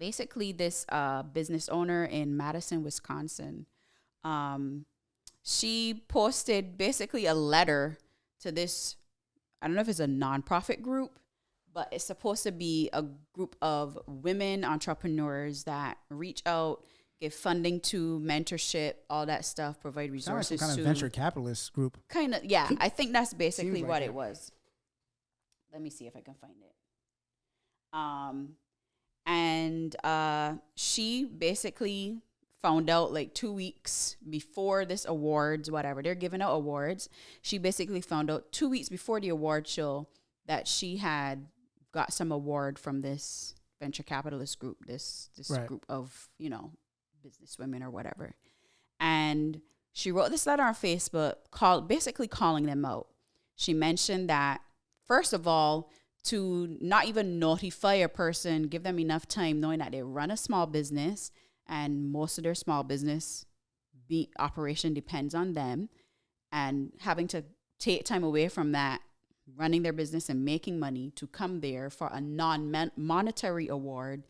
basically this business owner in Madison, Wisconsin. She posted basically a letter to this, I don't know if it's a nonprofit group, but it's supposed to be a group of women entrepreneurs that reach out, give funding to mentorship, all that stuff, provide resources Sounds like some kind to of venture capitalist group. kind of, yeah. I think that's basically Seems like what it. it was. Let me see if I can find it. She basically found out like 2 weeks before this awards, whatever they're giving out awards. She basically found out 2 weeks before the award show that she had got some award from this venture capitalist group, this Right. group of, business women or whatever. And she wrote this letter on Facebook, basically calling them out. She mentioned that, first of all, to not even notify a person, give them enough time knowing that they run a small business and most of their small business operation depends on them, and having to take time away from that, running their business and making money to come there for a non-monetary award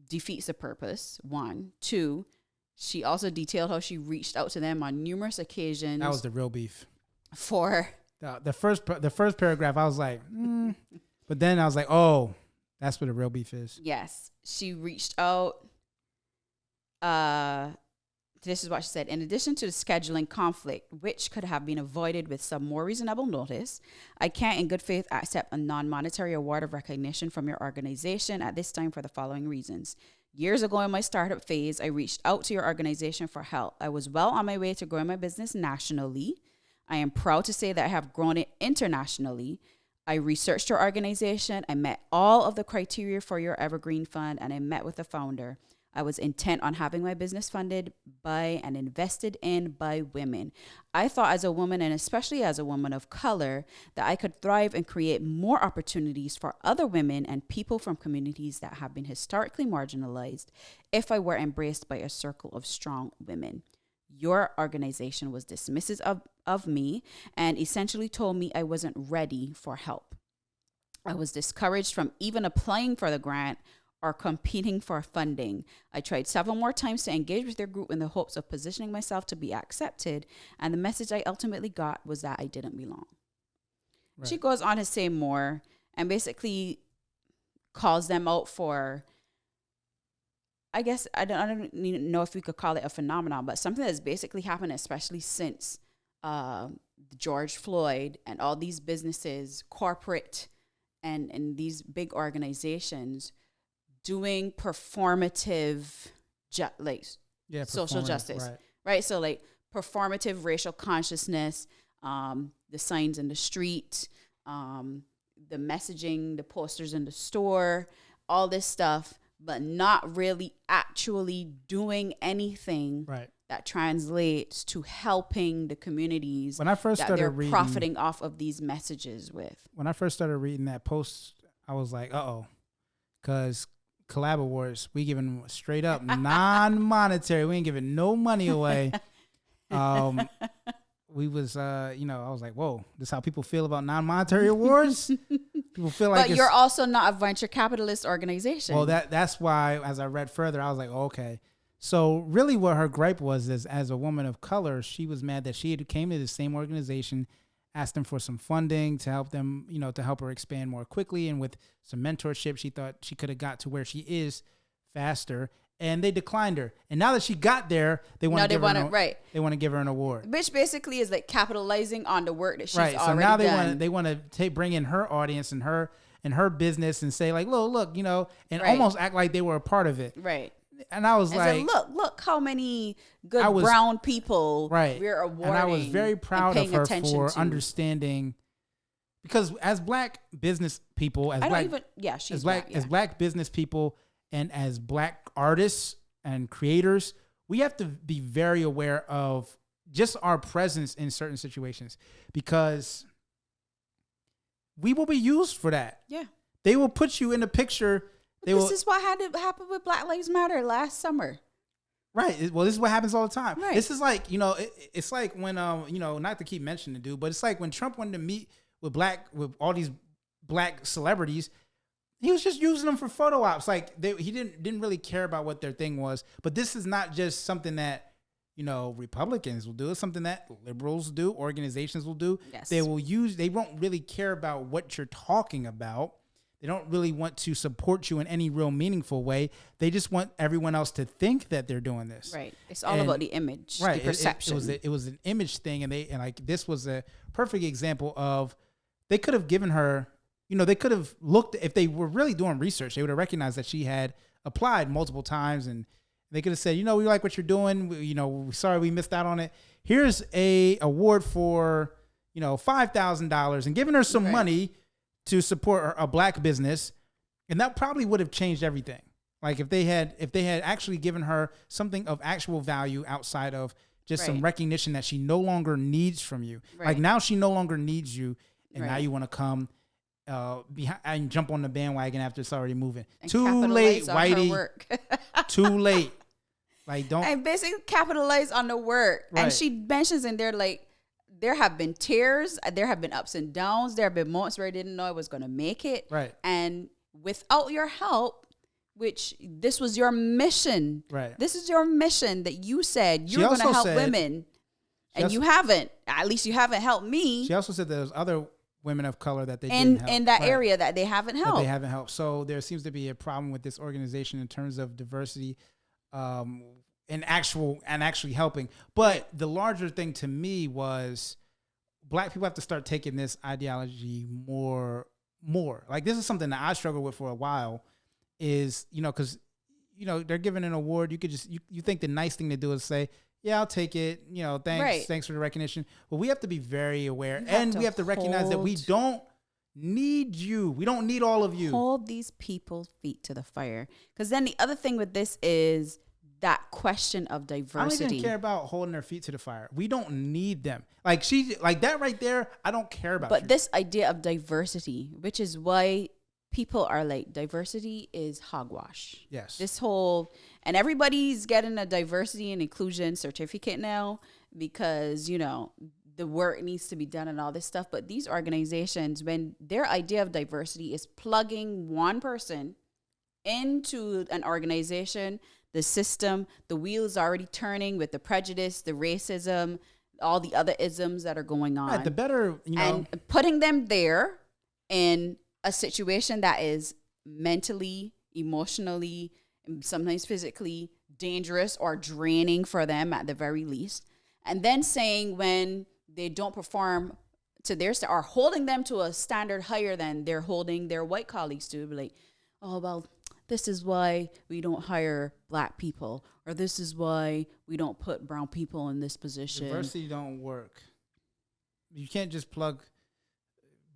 defeats the purpose, one. Two, she also detailed how she reached out to them on numerous occasions. That was the real beef. For the first paragraph, I was like, but then I was like, oh, that's what the real beef is. Yes, she reached out. This is what she said. In addition to the scheduling conflict, which could have been avoided with some more reasonable notice, I can't in good faith accept a non-monetary award of recognition from your organization at this time for the following reasons. Years ago in my startup phase, I reached out to your organization for help. I was well on my way to growing my business nationally. I am proud to say that I have grown it internationally. I researched your organization. I met all of the criteria for your Evergreen Fund, and I met with the founder. I was intent on having my business funded by and invested in by women. I thought as a woman, and especially as a woman of color, that I could thrive and create more opportunities for other women and people from communities that have been historically marginalized if I were embraced by a circle of strong women. Your organization was dismissive of me and essentially told me I wasn't ready for help. I was discouraged from even applying for the grant or competing for funding. I tried several more times to engage with their group in the hopes of positioning myself to be accepted, and the message I ultimately got was that I didn't belong. Right. She goes on to say more and basically calls them out for, I guess, I don't even know if we could call it a phenomenon, but something that's basically happened, especially since George Floyd and all these businesses, corporate and these big organizations doing performative, social justice, right? So like performative racial consciousness, the signs in the street, the messaging, the posters in the store, all this stuff, but not really actually doing anything that translates to helping the communities when I first that started they're reading, profiting off of these messages with. When I first started reading that post, I was like, because collab awards, we giving straight up non-monetary. We ain't giving no money away. We was, I was like, whoa, this is how people feel about non-monetary awards? People feel like But you're also not a venture capitalist organization. Well, that's why, as I read further, I was like, okay. So really what her gripe was is, as a woman of color, she was mad that she had came to the same organization, asked them for some funding to help them, to help her expand more quickly. And with some mentorship, she thought she could have got to where she is faster. And they declined her. And now that she got there, they want to give her an award. Which basically is like capitalizing on the work that she's already done. So now they want to bring in her audience and her business and say like, look, and almost act like they were a part of it. Right. And I was like, look how many good brown people we're awarding. And I was very proud of her for to. Understanding, because as black business people, as black business people, and as black artists and creators, we have to be very aware of just our presence in certain situations, because we will be used for that. Yeah, they will put you in a picture. This is what had to happen with Black Lives Matter last summer. Right. Well, this is what happens all the time. Right. This is like, it's like when, not to keep mentioning the dude, but it's like when Trump wanted to meet with all these black celebrities, He was just using them for photo ops. Like he didn't really care about what their thing was. But this is not just something that, you know, Republicans will do. It's something that liberals do, organizations will do. Yes. They won't really care about what you're talking about. They don't really want to support you in any real meaningful way. They just want everyone else to think that they're doing this. Right. It's all about the image, the perception. It was an image thing, and like this was a perfect example of they could have given her, you know, they could have looked, if they were really doing research, they would have recognized that she had applied multiple times, and they could have said, you know, we like what you're doing. You know, sorry we missed out on it. Here's a award for, you know, $5,000, and giving her some money to support a black business, and that probably would have changed everything. Like if they had actually given her something of actual value outside of just some recognition that she no longer needs from you. Like now she no longer needs you, and now you want to come behind and jump on the bandwagon after it's already moving. And too late, Whitey. Too late. Like don't. And basically capitalize on the work. Right. And she mentions in there, like, there have been tears, there have been ups and downs, there have been moments where I didn't know I was going to make it. Right. And without your help, which this was your mission. Right. This is your mission that you said you were going to help women. And you haven't. At least you haven't helped me. She also said there's other women of color that they didn't help. In that area that they haven't helped. So there seems to be a problem with this organization in terms of diversity and actually helping. But the larger thing to me was black people have to start taking this ideology more. Like this is something that I struggled with for a while is, you know, because, you know, they're giving an award. You could just, you think the nice thing to do is say, yeah, I'll take it. You know, thanks for the recognition. But we have to be very aware, and we have to recognize that we don't need you. We don't need all of you. Hold these people's feet to the fire. Because then the other thing with this is that question of diversity. I don't even care about holding their feet to the fire. We don't need them. Like that right there, I don't care about. But this idea of diversity, which is why people are like, diversity is hogwash. Yes. This whole, and everybody's getting a diversity and inclusion certificate now because, you know, the work needs to be done and all this stuff. But these organizations, when their idea of diversity is plugging one person into an organization, the system, the wheels already turning with the prejudice, the racism, all the other isms that are going on. Right, the better, you know. And putting them there in a situation that is mentally, emotionally, and sometimes physically dangerous or draining for them at the very least. And then saying when they don't perform to their or holding them to a standard higher than they're holding their white colleagues to, like, oh, well, this is why we don't hire black people, or this is why we don't put brown people in this position. Diversity don't work. You can't just plug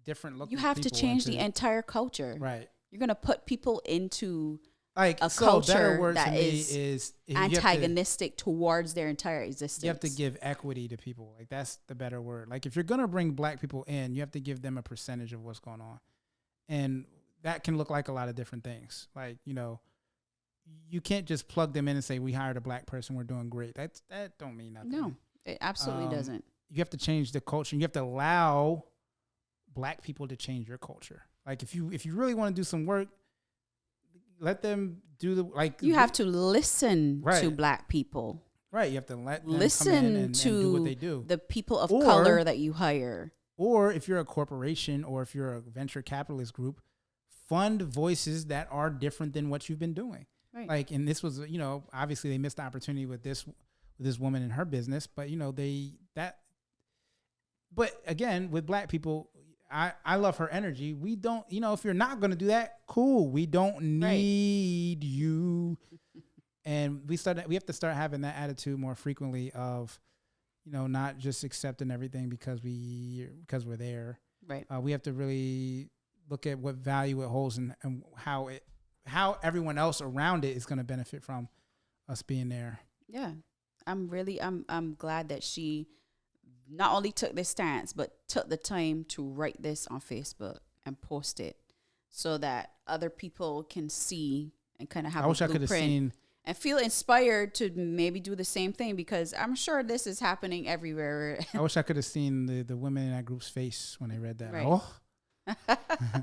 different looking people. You have to change the entire culture. Right. You're going to put people into like a culture that is antagonistic towards their entire existence. You have to give equity to people. Like that's the better word. Like if you're going to bring black people in, you have to give them a percentage of what's going on. And that can look like a lot of different things. Like, you know, you can't just plug them in and say, we hired a black person, we're doing great. That don't mean nothing. No, it absolutely doesn't. You have to change the culture. You have to allow black people to change your culture. Like if you really want to do some work, let them do the, like. You have to listen to black people. Right. You have to let them listen come in and to do what they do. The people of color that you hire. Or if you're a corporation or if you're a venture capitalist group, fund voices that are different than what you've been doing. Right. Like, and this was, you know, obviously they missed the opportunity with this woman in her business, but you know, but again, with black people, I love her energy. We don't, you know, if you're not going to do that, cool. We don't need you. And we have to start having that attitude more frequently of, you know, not just accepting everything because we're there. Right. We have to really look at what value it holds and how everyone else around it is going to benefit from us being there. Yeah. I'm glad that she not only took this stance, but took the time to write this on Facebook and post it so that other people can see and kind of have a blueprint and feel inspired to maybe do the same thing, because I'm sure this is happening everywhere. I wish I could have seen the women in that group's face when they read that. Right. Like, oh.